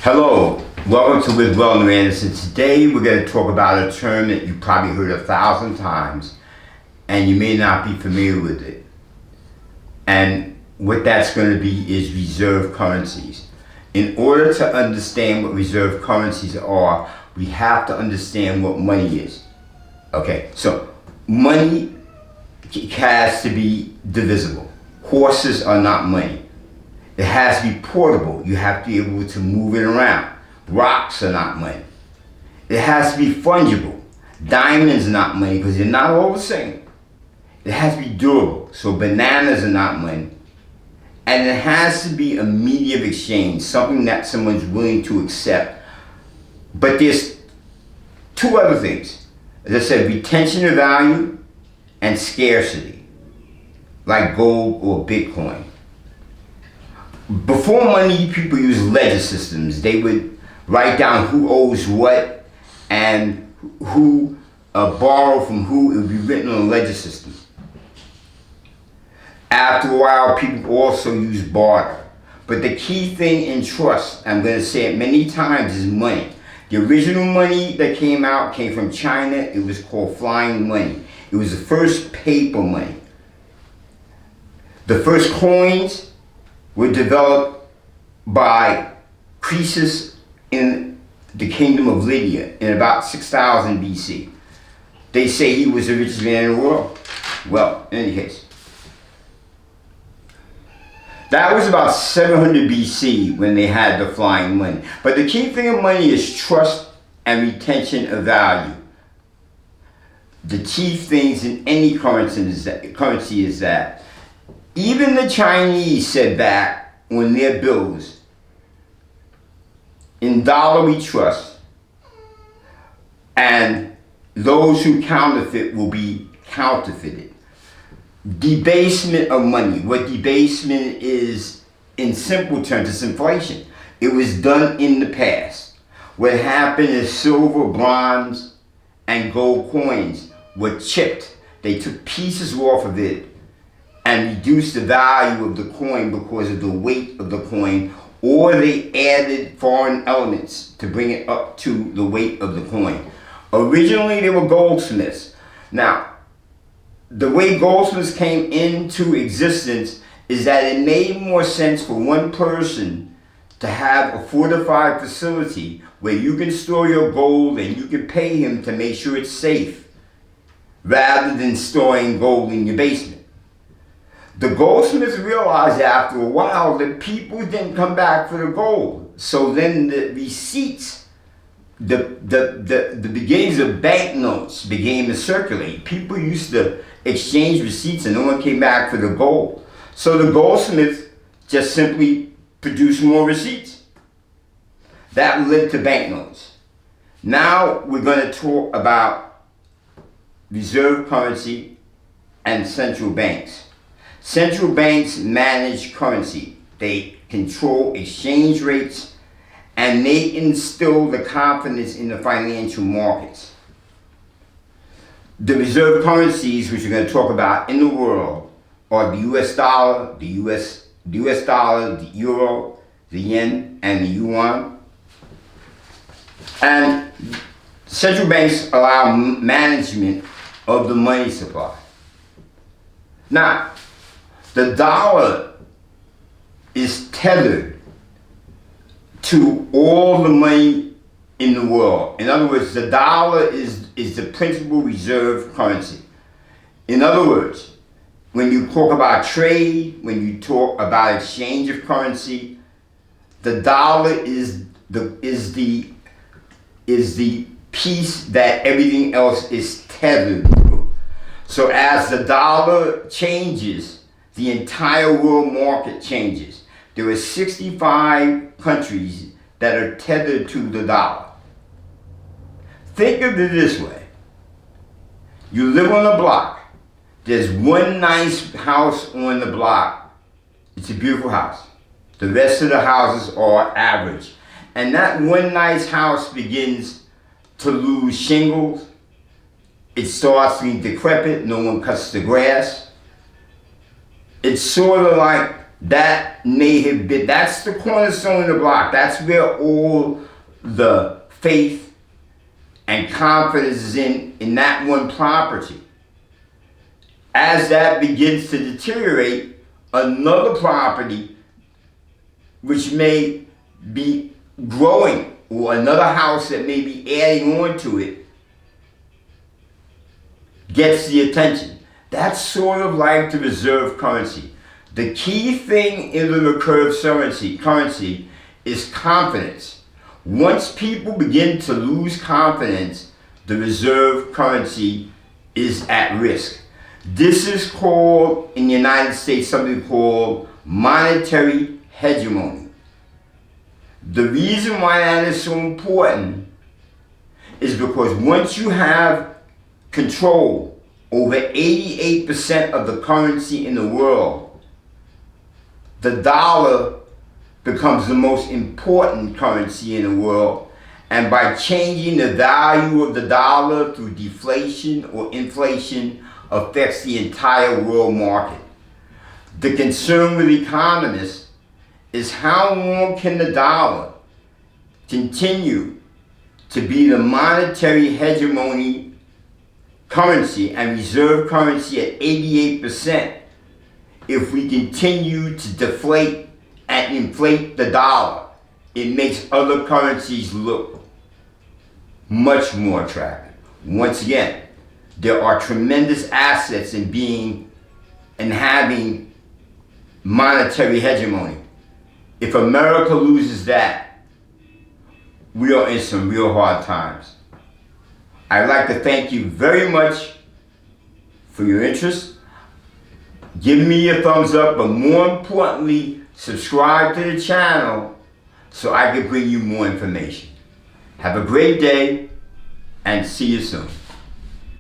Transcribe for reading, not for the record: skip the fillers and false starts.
Hello, welcome to With Weldon Anderson. Today we're going to talk about a term that you probably heard 1,000 times and you may not be familiar with it. And what that's going to be is reserve currencies. In order to understand what reserve currencies are, we have to understand what money is. Okay, so money has to be divisible. Horses are not money. It has to be portable. You have to be able to move it around. Rocks are not money. It has to be fungible. Diamonds are not money because they're not all the same. It has to be durable. So bananas are not money. And it has to be a medium of exchange, something that someone's willing to accept. But there's two other things. As I said, retention of value and scarcity, like gold or Bitcoin. Before money, people used ledger systems. They would write down who owes what and who borrowed from who. It would be written on a ledger system. After a while, people also use barter. But the key thing in trust, I'm going to say it many times, is money. The original money that came out came from China. It was called flying money. It was the first paper money. The first coins were developed by Croesus in the kingdom of Lydia in about 6000 BC. They say he was the richest man in the world. Well, in any case, that was about 700 BC when they had the flying money. But the key thing of money is trust and retention of value. The chief things in any currency is that even the Chinese said back on their bills, in dollar we trust, and those who counterfeit will be counterfeited. Debasement of money. What debasement is, in simple terms, it's inflation. It was done in the past. What happened is silver, bronze, and gold coins were chipped. They took pieces off of it and reduced the value of the coin because of the weight of the coin, or they added foreign elements to bring it up to the weight of the coin. Originally, they were goldsmiths. Now, the way goldsmiths came into existence is that it made more sense for one person to have a fortified facility where you can store your gold and you can pay him to make sure it's safe, rather than storing gold in your basement. The goldsmiths realized after a while that people didn't come back for the gold. So then the receipts, the beginnings of banknotes began to circulate. People used to exchange receipts and no one came back for the gold. So the goldsmiths just simply produced more receipts. That led to banknotes. Now we're going to talk about reserve currency and central banks. Central banks manage currency. They control exchange rates and they instill the confidence in the financial markets. The reserve currencies, which we're going to talk about in the world, are the US dollar, the US dollar, the euro, the yen, and the yuan. And central banks allow management of the money supply. Now, the dollar is tethered to all the money in the world. In other words, the dollar is the principal reserve currency. In other words, when you talk about trade, when you talk about exchange of currency, the dollar is the piece that everything else is tethered to. So as the dollar changes, the entire world market changes. There are 65 countries that are tethered to the dollar. Think of it this way. You live on a block. There's one nice house on the block. It's a beautiful house. The rest of the houses are average. And that one nice house begins to lose shingles. It starts to be decrepit. No one cuts the grass. It's sort of like That may have been, that's the cornerstone of the block. That's where all the faith and confidence is in that one property. As that begins to deteriorate, another property which may be growing, or another house that may be adding on to it, gets the attention. That's sort of like the reserve currency. The key thing in the recurve currency is confidence. Once people begin to lose confidence, the reserve currency is at risk. This is called, in the United States, something called monetary hegemony. The reason why that is so important is because once you have control over 88% of the currency in the world, the dollar becomes the most important currency in the world, and by changing the value of the dollar through deflation or inflation affects the entire world market. The concern with economists is how long can the dollar continue to be the monetary hegemony currency and reserve currency at 88% if we continue to deflate and inflate the dollar. It makes other currencies look much more attractive. Once again, there are tremendous assets in being and having monetary hegemony. If America loses that, we are in some real hard times. I'd like to thank you very much for your interest. Give me your thumbs up, but more importantly, subscribe to the channel so I can bring you more information. Have a great day and see you soon.